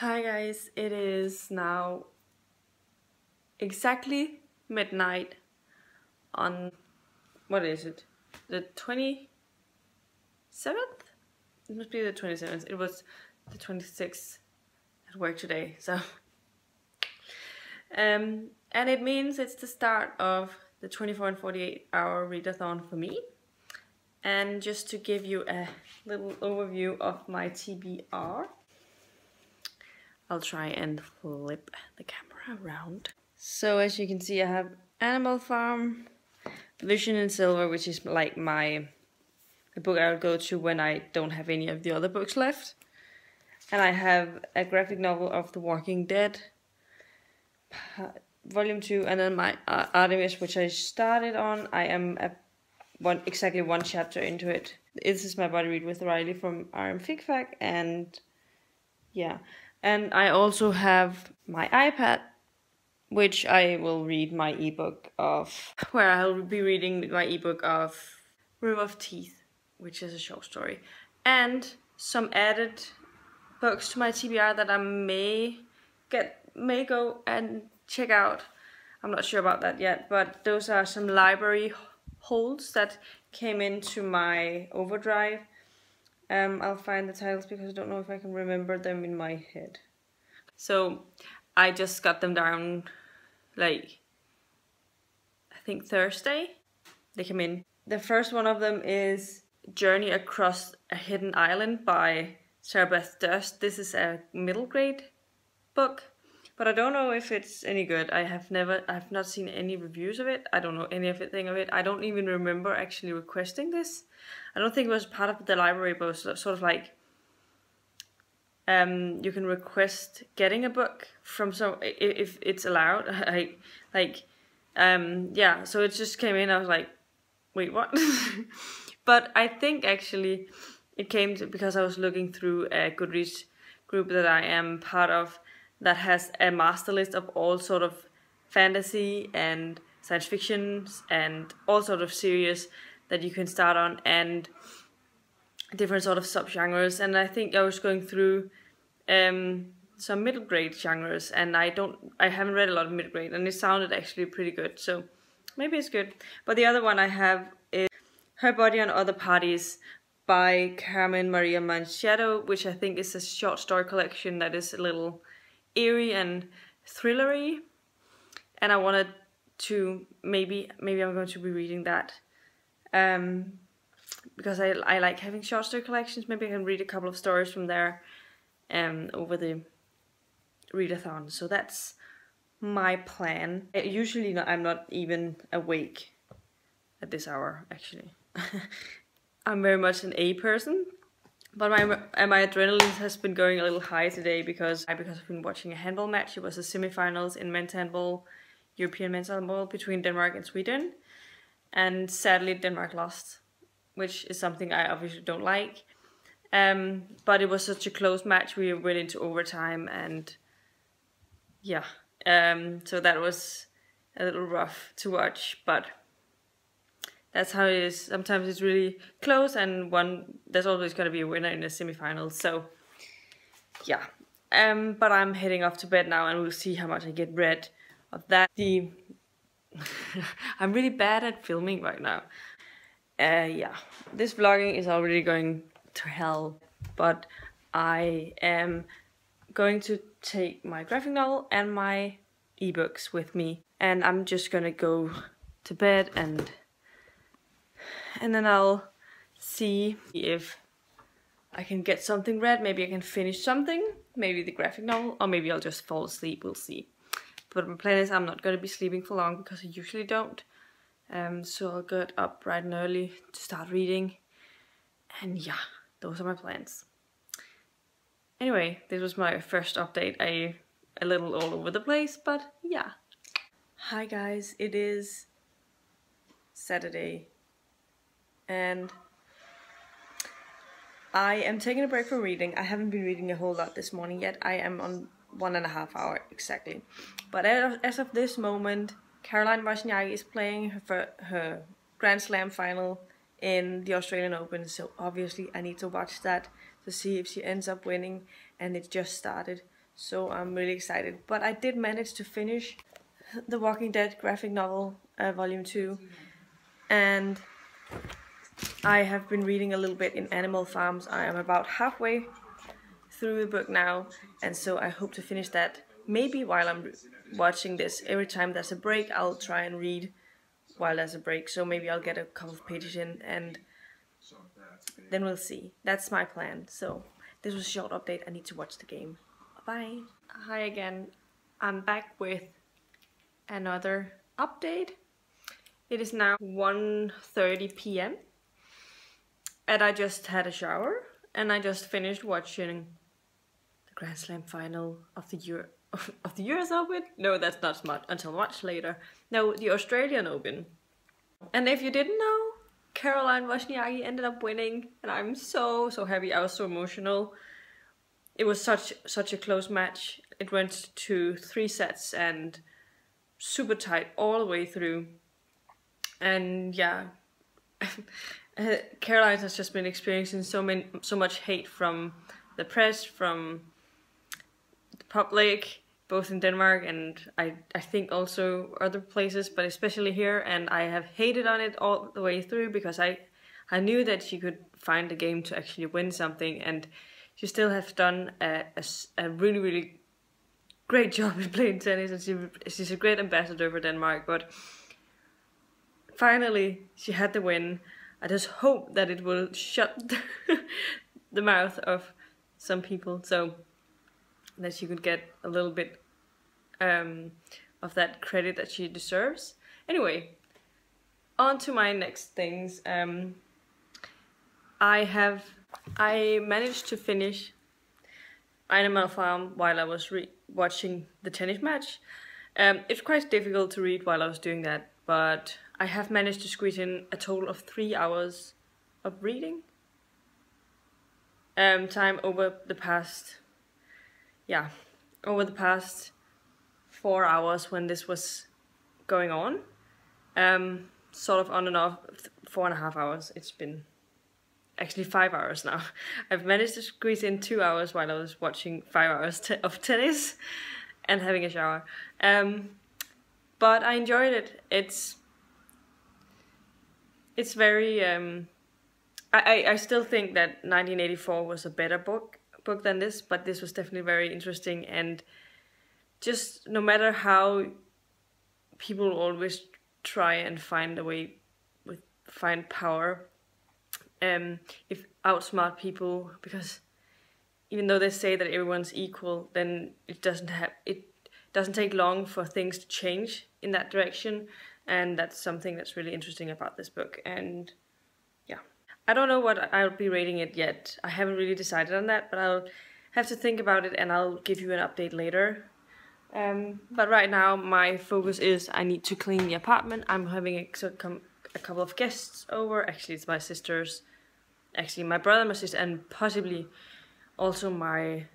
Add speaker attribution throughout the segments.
Speaker 1: Hi guys, it is now exactly midnight on, what is it? The 27th? It must be the 27th. It was the 26th at work today, so. And it means it's the start of the 24 and 48 hour readathon for me. And just to give you a little overview of my TBR, I'll try and flip the camera around. So as you can see, I have Animal Farm, Vision in Silver, which is like the book I would go to when I don't have any of the other books left. And I have a graphic novel of The Walking Dead, Volume 2, and then my Artemis, which I started on. I am exactly one chapter into it. This is my body read with Riley from RM Figfac, and yeah. And I also have my iPad, which I will read my ebook of, where I'll be reading my ebook of River of Teeth, which is a short story. And some added books to my TBR that I may go and check out. I'm not sure about that yet, but those are some library holds that came into my Overdrive. I'll find the titles because I don't know if I can remember them in my head. So I just got them down, like, I think Thursday. They came in. The first one of them is Journey Across a Hidden Island by Sarah Beth Durst. This is a middle grade book, but I don't know if it's any good. I've not seen any reviews of it. I don't know anything of it. I don't even remember actually requesting this. I don't think it was part of the library, but it was sort of like you can request getting a book from some, if it's allowed. Yeah, so it just came in. I was like, wait, what? But I think actually it came because I was looking through a Goodreads group that I am part of that has a master list of all sort of fantasy and science fiction and all sort of series that you can start on, and different sort of subgenres. And I think I was going through some middle grade genres, and I haven't read a lot of middle grade, and it sounded actually pretty good, so maybe it's good. But the other one I have is Her Body and Other Parties by Carmen Maria Manchado, which I think is a short story collection that is a little eerie and thrillery, and I wanted to maybe I'm going to be reading that because I like having short story collections. Maybe I can read a couple of stories from there over the readathon. So that's my plan. Usually I'm not even awake at this hour, actually. I'm very much an A person, but my adrenaline has been going a little high today because I've been watching a handball match. It was the semifinals in men's handball, European men's handball, between Denmark and Sweden, and sadly Denmark lost, which is something I obviously don't like. But it was such a close match. We went into overtime, and yeah, so that was a little rough to watch, but that's how it is. Sometimes it's really close, and there's always going to be a winner in the semifinals. So yeah, but I'm heading off to bed now, and we'll see how much I get read of that. I'm really bad at filming right now. Yeah, this vlogging is already going to hell, but I am going to take my graphic novel and my ebooks with me, and I'm just gonna go to bed, and then I'll see if I can get something read. Maybe I can finish something, maybe the graphic novel, or maybe I'll just fall asleep. We'll see. But my plan is I'm not gonna be sleeping for long because I usually don't. So I'll get up bright and early to start reading, and yeah, those are my plans. Anyway, this was my first update. A little all over the place, but yeah. Hi guys, it is Saturday, and I am taking a break from reading. I haven't been reading a whole lot this morning yet. I am on 1.5 hours exactly. But as of this moment, Caroline Wozniacki is playing her Grand Slam final in the Australian Open, so obviously I need to watch that to see if she ends up winning, and it just started. so I'm really excited. But I did manage to finish The Walking Dead graphic novel, volume 2, and I have been reading a little bit in Animal Farms. I am about halfway through the book now, and so I hope to finish that maybe while I'm watching this. Every time there's a break, I'll try and read while there's a break, so maybe I'll get a couple of pages in, and then we'll see. That's my plan. So this was a short update. I need to watch the game. Bye. Hi again. I'm back with another update. It is now 1:30 p.m. and I just had a shower and I just finished watching the Grand Slam final of the US Open. No, that's not smart. Until much later. No, the Australian Open. And if you didn't know, Caroline Wozniacki ended up winning, and I'm so happy. I was so emotional. It was such a close match. It went to 3 sets and super tight all the way through. And yeah, Caroline has just been experiencing so much hate from the press, from the public, both in Denmark and I think also other places, but especially here. And I have hated on it all the way through because I knew that she could find a game to actually win something, and she still has done a really great job in playing tennis, and she's a great ambassador for Denmark. But finally, she had the win. I just hope that it will shut the mouth of some people, so that she could get a little bit of that credit that she deserves. Anyway, on to my next things. I managed to finish Animal Farm while I was watching the tennis match. It's quite difficult to read while I was doing that, but I have managed to squeeze in a total of 3 hours of reading time over the past 4 hours when this was going on. Sort of on and off, 4.5 hours. It's been actually 5 hours now. I've managed to squeeze in 2 hours while I was watching 5 hours of tennis and having a shower. But I enjoyed it. It's very I still think that 1984 was a better book than this, but this was definitely very interesting. And just no matter how people always try and find a way find power, if outsmart people, because even though they say that everyone's equal, then it doesn't take long for things to change in that direction. And that's something that's really interesting about this book. And yeah, I don't know what I'll be rating it yet. I haven't really decided on that, but I'll have to think about it and I'll give you an update later. But right now my focus is I need to clean the apartment. I'm having a couple of guests over. Actually, it's my sisters. Actually, my brother, my sister, and possibly also my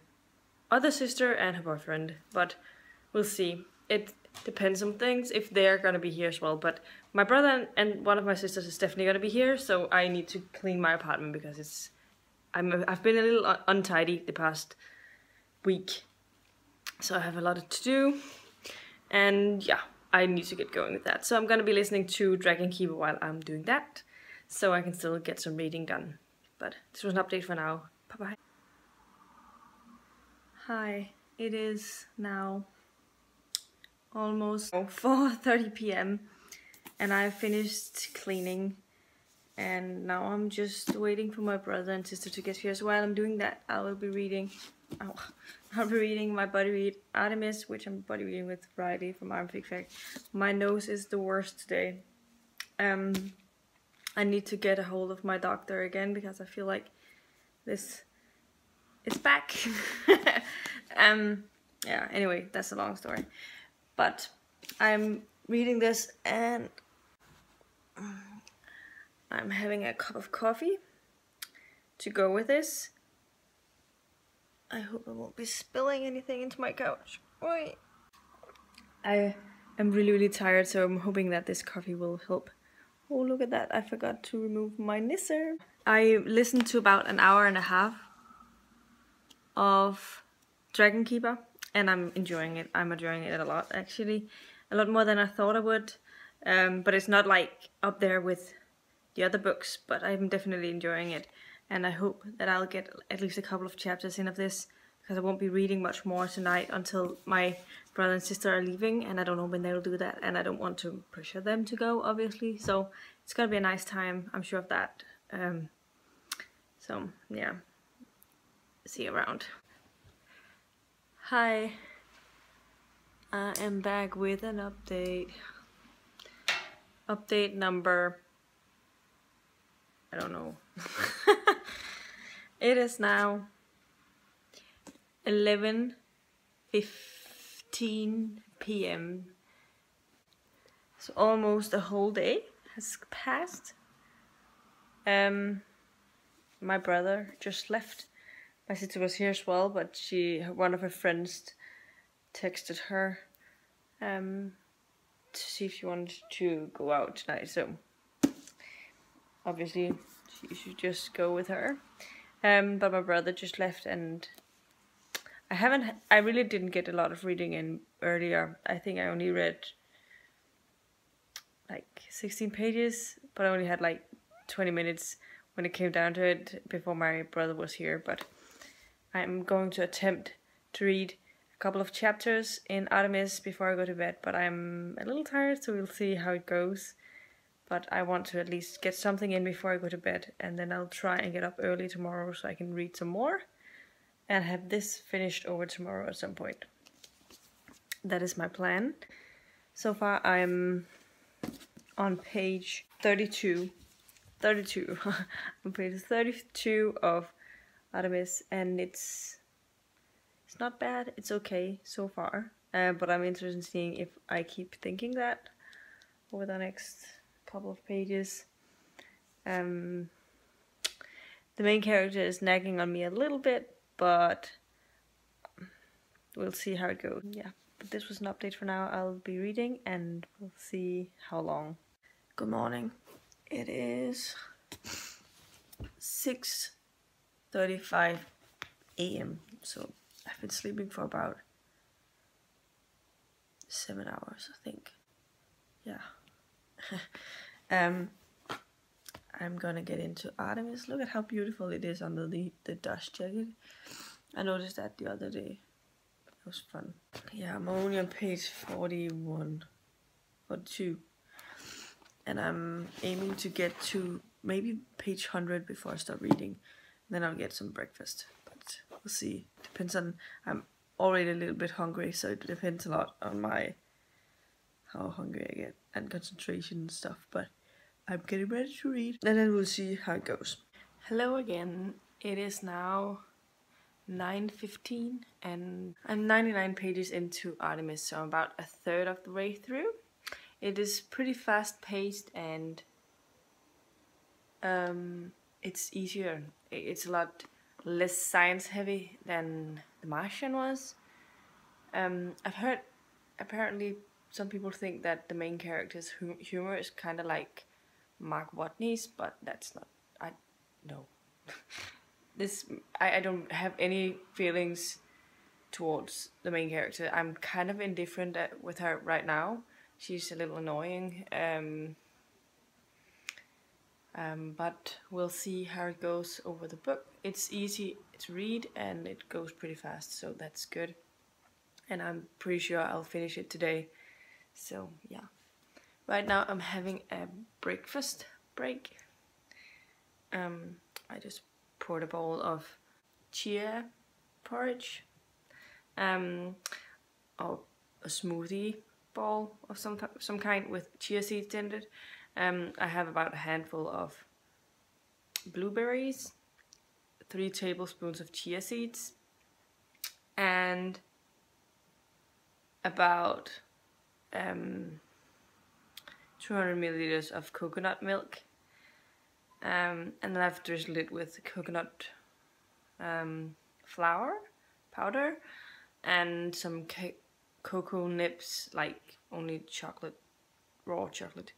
Speaker 1: other sister and her boyfriend. But we'll see. It depends on things if they're gonna be here as well. But my brother and one of my sisters is definitely gonna be here, so I need to clean my apartment because I've been a little untidy the past week, so I have a lot to do, and yeah, I need to get going with that. So I'm gonna be listening to Dragon Keeper while I'm doing that, so I can still get some reading done. But this was an update for now. Bye bye. Hi, it is now almost 4:30 p.m. and I finished cleaning, and now I'm just waiting for my brother and sister to get here. So while I'm doing that, I'll be reading my buddy read Artemis, which I'm buddy reading with Friday from Arm Fig Fact. My nose is the worst today. I need to get a hold of my doctor again because I feel like this is back. Yeah, anyway, that's a long story. But I'm reading this and I'm having a cup of coffee to go with this. I hope I won't be spilling anything into my couch. Oi. I am really tired, so I'm hoping that this coffee will help. Oh, look at that. I forgot to remove my nisser. I listened to about an hour and a half of Dragon Keeper, and I'm enjoying it. I'm enjoying it a lot, actually. A lot more than I thought I would. But it's not like up there with the other books, but I'm definitely enjoying it. And I hope that I'll get at least a couple of chapters in of this, because I won't be reading much more tonight until my brother and sister are leaving, and I don't know when they'll do that, and I don't want to pressure them to go, obviously. So it's gonna be a nice time, I'm sure of that. So yeah, see you around. Hi, I am back with an update. Update number, I don't know. It is now 11:15 p.m. So almost a whole day has passed. My brother just left. My sister was here as well, but one of her friends texted her to see if she wanted to go out tonight. So obviously she should just go with her. But my brother just left, and I really didn't get a lot of reading in earlier. I think I only read like 16 pages, but I only had like 20 minutes when it came down to it before my brother was here. But I'm going to attempt to read a couple of chapters in Artemis before I go to bed, but I'm a little tired, so we'll see how it goes. But I want to at least get something in before I go to bed, and then I'll try and get up early tomorrow so I can read some more and have this finished over tomorrow at some point. That is my plan. So far I'm on page 32. On page 32 of Artemis, and it's not bad, it's okay so far. But I'm interested in seeing if I keep thinking that over the next couple of pages. The main character is nagging on me a little bit, but we'll see how it goes. Yeah, but this was an update for now. I'll be reading and we'll see how long. Good morning. It is 6:35 a.m. So I've been sleeping for about 7 hours, I think. Yeah. I'm gonna get into Artemis. Look at how beautiful it is under the dust jacket. I noticed that the other day. It was fun. Yeah, I'm only on page 41 or 2. And I'm aiming to get to maybe page 100 before I start reading. Then I'll get some breakfast. But we'll see. Depends on, I'm already a little bit hungry, so it depends a lot on how hungry I get and concentration and stuff. But I'm getting ready to read, and then we'll see how it goes. Hello again. It is now 9:15 and I'm 99 pages into Artemis, so I'm about a third of the way through. It is pretty fast paced, and it's easier. It's a lot less science heavy than The Martian was. I've heard apparently some people think that the main character's humor is kind of like Mark Watney's, but that's not. No. I don't have any feelings towards the main character. I'm kind of indifferent with her right now. She's a little annoying. But we'll see how it goes over the book. It's easy to read and it goes pretty fast, so that's good. And I'm pretty sure I'll finish it today. So yeah. Right now I'm having a breakfast break. I just poured a bowl of chia porridge, or a smoothie bowl of some kind with chia seeds in it. I have about a handful of blueberries, 3 tablespoons of chia seeds, and about 200 milliliters of coconut milk. And then I've drizzled it with coconut flour powder and some cocoa nibs, like only chocolate, raw chocolate.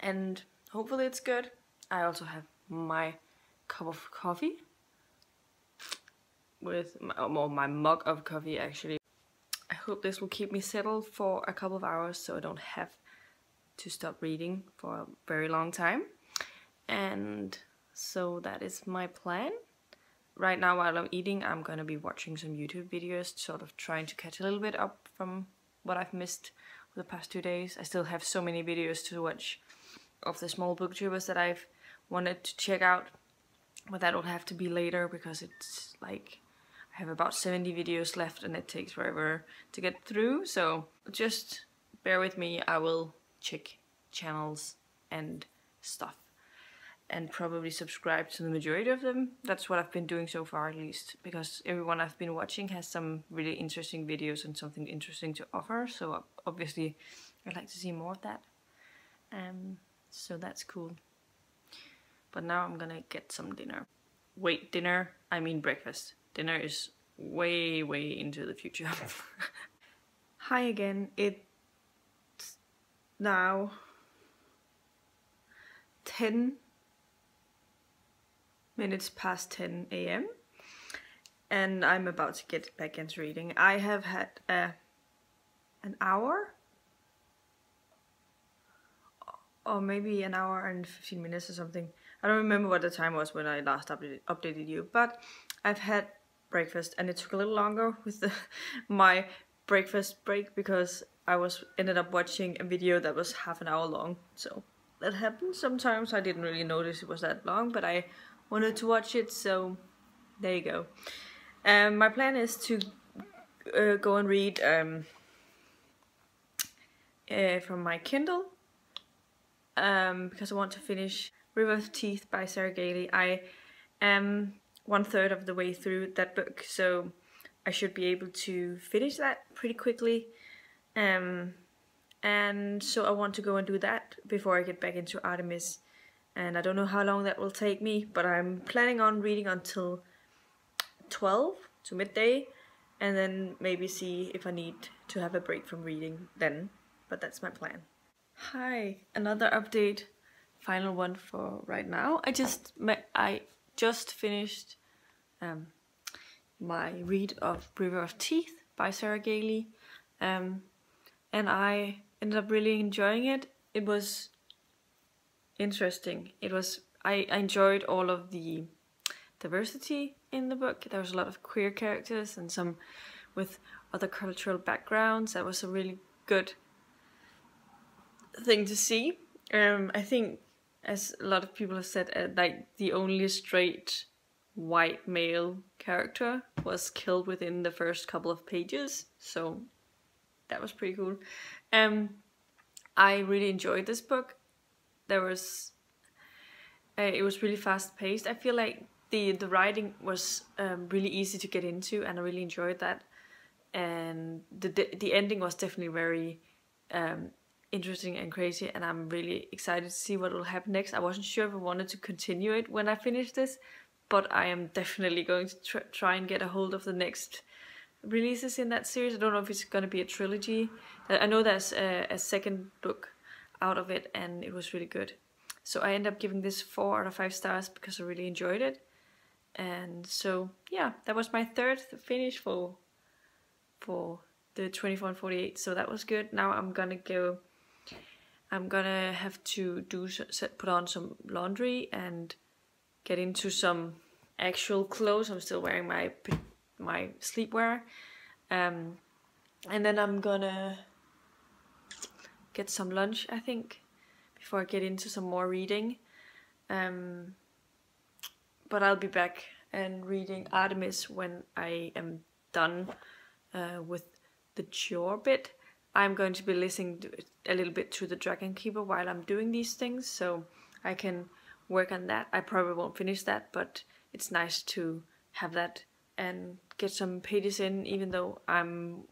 Speaker 1: And hopefully it's good. I also have my cup of coffee with my mug of coffee, actually. hope this will keep me settled for a couple of hours so I don't have to stop reading for a very long time. And so that is my plan. Right now while I'm eating, I'm gonna be watching some YouTube videos, sort of trying to catch a little bit up from what I've missed the past 2 days. I still have so many videos to watch of the small booktubers that I've wanted to check out, but that will have to be later because it's like I have about 70 videos left and it takes forever to get through, so just bear with me. I will check channels and stuff and probably subscribe to the majority of them. That's what I've been doing so far, at least, because everyone I've been watching has some really interesting videos and something interesting to offer, so obviously I'd like to see more of that. So that's cool. But now I'm gonna get some dinner. Wait, dinner? I mean breakfast. Dinner is way into the future. Hi again. It's now 10 minutes past 10 a.m. and I'm about to get back into reading. I have had an hour or maybe an hour and 15 minutes or something. I don't remember what the time was when I last updated you, but I've had breakfast and it took a little longer with my breakfast break because I ended up watching a video that was half an hour long. So that happens sometimes. I didn't really notice it was that long, but I wanted to watch it, so there you go. My plan is to go and read from my Kindle because I want to finish River of Teeth by Sarah Gailey. I am 1/3 of the way through that book, so I should be able to finish that pretty quickly. And so I want to go and do that before I get back into Artemis. And I don't know how long that will take me, but I'm planning on reading until 12 to midday, and then maybe see if I need to have a break from reading then. But that's my plan. Hi, another update, final one for right now. I just finished my read of River of Teeth by Sarah Gailey, and I ended up really enjoying it. It was interesting. I enjoyed all of the diversity in the book. There was a lot of queer characters and some with other cultural backgrounds. That was a really good thing to see. I think, as a lot of people have said, like the only straight white male character was killed within the first couple of pages, so that was pretty cool. I really enjoyed this book. It was really fast paced. I feel like the writing was really easy to get into, and I really enjoyed that. And the ending was definitely very interesting and crazy, and I'm really excited to see what will happen next. I wasn't sure if I wanted to continue it when I finished this, but I am definitely going to try and get a hold of the next releases in that series. I don't know if it's going to be a trilogy. I know there's a second book out of it, and it was really good. So I end up giving this 4 out of 5 stars because I really enjoyed it. And so yeah, that was my third finish for the 24 and 48. So that was good. Now I'm gonna have to put on some laundry and get into some actual clothes. I'm still wearing my sleepwear, and then I'm gonna get some lunch, I think, before I get into some more reading. But I'll be back and reading Artemis when I am done with the chore bit. I'm going to be listening a little bit to the Dragon Keeper while I'm doing these things, so I can work on that. I probably won't finish that, but it's nice to have that and get some pages in, even though I'm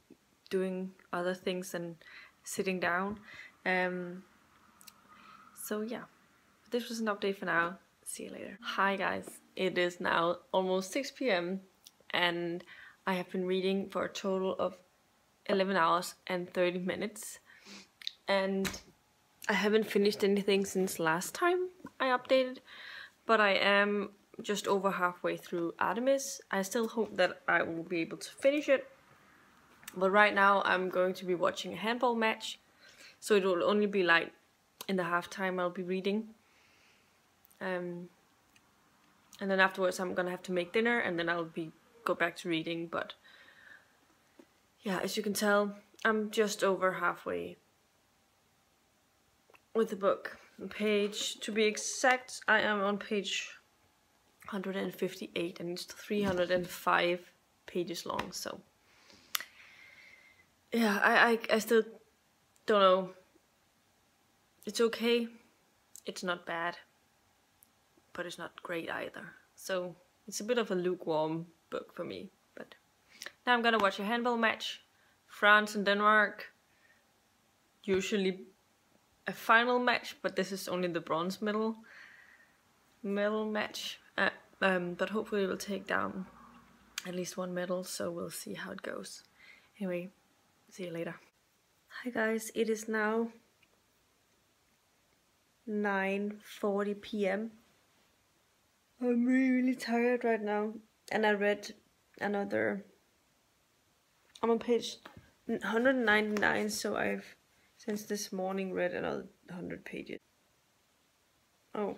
Speaker 1: doing other things than sitting down. So yeah, this was an update for now. See you later. Hi guys, it is now almost 6 p.m. and I have been reading for a total of 11 hours and 30 minutes, and I haven't finished anything since last time I updated, but I am just over halfway through Artemis. I still hope that I will be able to finish it, But right now I'm going to be watching a handball match, so it will only be like in the halftime I'll be reading. And then afterwards I'm gonna have to make dinner, and then I'll go back to reading. But yeah, as you can tell, I'm just over halfway with the book. Page, to be exact, I am on page 158, and it's 305 pages long. So yeah, I still don't know. It's okay. It's not bad, but it's not great either. So it's a bit of a lukewarm book for me. But now I'm gonna watch a handball match. France and Denmark. Usually a final match, but this is only the bronze medal match. But hopefully we'll take down at least one medal, so we'll see how it goes. Anyway, see you later. Hi guys, it is now 9:40 p.m. I'm really tired right now, and I read another. I'm on page 199, so I've since this morning read another 100 pages. Oh,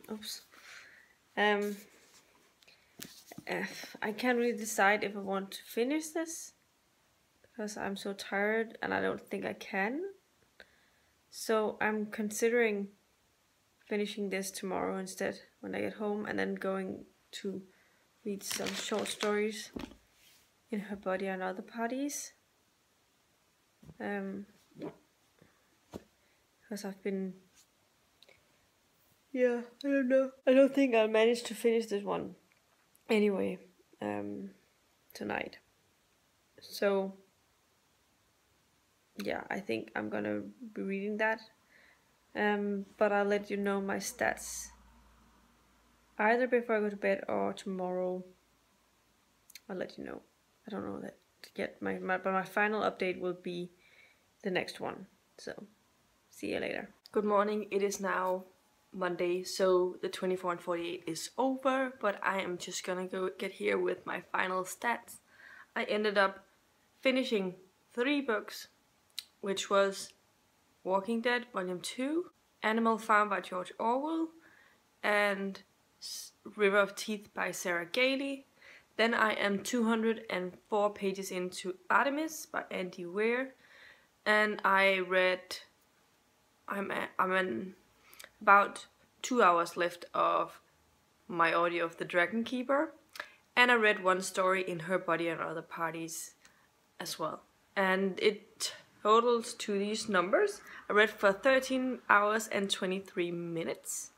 Speaker 1: oops. I can't really decide if I want to finish this because I'm so tired and I don't think I can. So I'm considering finishing this tomorrow instead when I get home, and then going to read some short stories in Her Body and Other Parties. Because I've been, yeah, I don't know. I don't think I'll manage to finish this one anyway, tonight. So yeah, I think I'm gonna be reading that. But I'll let you know my stats either before I go to bed or tomorrow. I'll let you know. I don't know that yet. But my final update will be the next one. So see you later. Good morning. It is now Monday, so the 24 and 48 is over, but I am just gonna go get here with my final stats. I ended up finishing 3 books, which was Walking Dead Volume 2, Animal Farm by George Orwell, and River of Teeth by Sarah Gailey. Then I am 204 pages into Artemis by Andy Weir, and I read. I'm in about 2 hours left of my audio of The Dragon Keeper, and I read 1 story in Her Body and Other Parties as well. And it totals to these numbers. I read for 13 hours and 23 minutes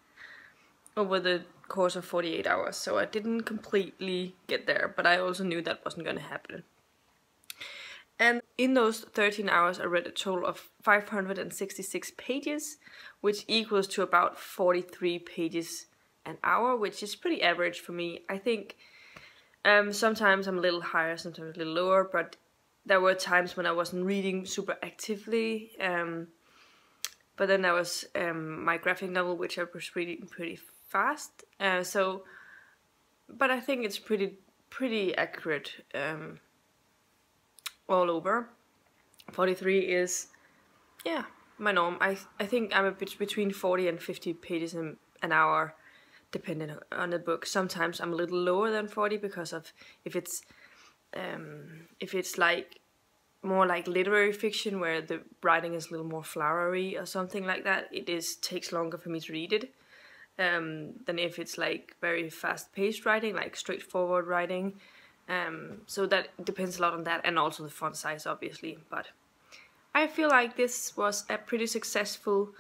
Speaker 1: over the course of 48 hours, so I didn't completely get there, but I also knew that wasn't going to happen. And in those 13 hours I read a total of 566 pages, which equals to about 43 pages an hour, which is pretty average for me. I think sometimes I'm a little higher, sometimes a little lower, but there were times when I wasn't reading super actively. But then there was my graphic novel, which I was reading pretty fast. But I think it's pretty accurate all over. 43 is, yeah, my norm. I think I'm a bit between 40 and 50 pages an hour, depending on the book. Sometimes I'm a little lower than 40 because of if it's like more like literary fiction where the writing is a little more flowery or something like that. Takes longer for me to read it than if it's like very fast-paced writing, like straightforward writing. So that depends a lot on that, and also the font size, obviously. But I feel like this was a pretty successful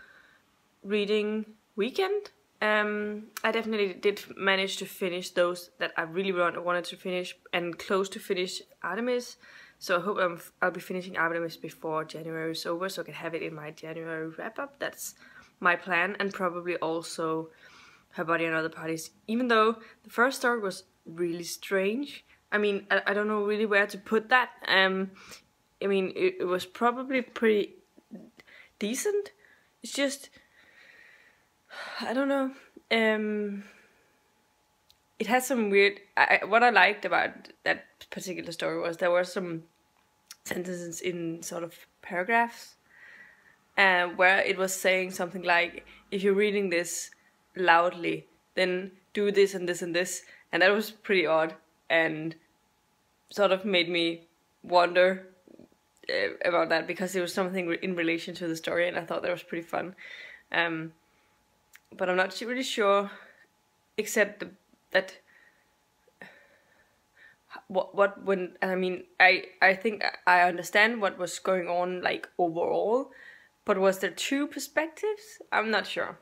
Speaker 1: reading weekend. I definitely did manage to finish those that I really wanted to finish, and close to finish Artemis. So I hope I'll be finishing Artemis before January is over, so I can have it in my January wrap-up. That's my plan, and probably also Her Body and Other Parties. Even though the first story was really strange. I mean, I don't know really where to put that. I mean, it was probably pretty decent. It's just, I don't know. It had some weird. What I liked about that particular story was there were some sentences in sort of paragraphs, where it was saying something like, if you're reading this loudly, then do this and this and this. And that was pretty odd and sort of made me wonder about that, because it was something in relation to the story, and I thought that was pretty fun. But I'm not really sure, except that what when I mean I think I understand what was going on like overall, but was there two perspectives? I'm not sure.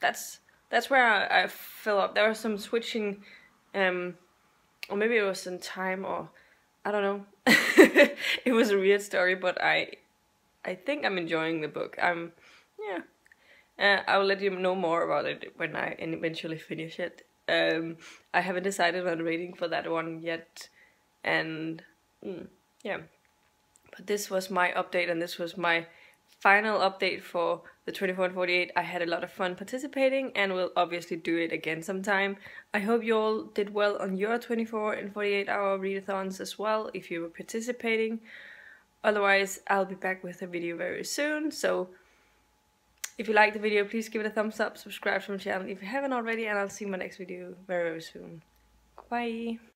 Speaker 1: That's where I fill up. There was some switching, or maybe it was in time, or I don't know. It was a weird story, but I think I'm enjoying the book. I will let you know more about it when I eventually finish it. I haven't decided on rating for that one yet, and yeah. But this was my update, and this was my final update for the 24 and 48. I had a lot of fun participating, and will obviously do it again sometime. I hope you all did well on your 24 and 48 hour readathons as well, if you were participating. Otherwise, I'll be back with a video very soon, so if you liked the video, please give it a thumbs up, subscribe to my channel if you haven't already, and I'll see you in my next video very, very soon. Bye!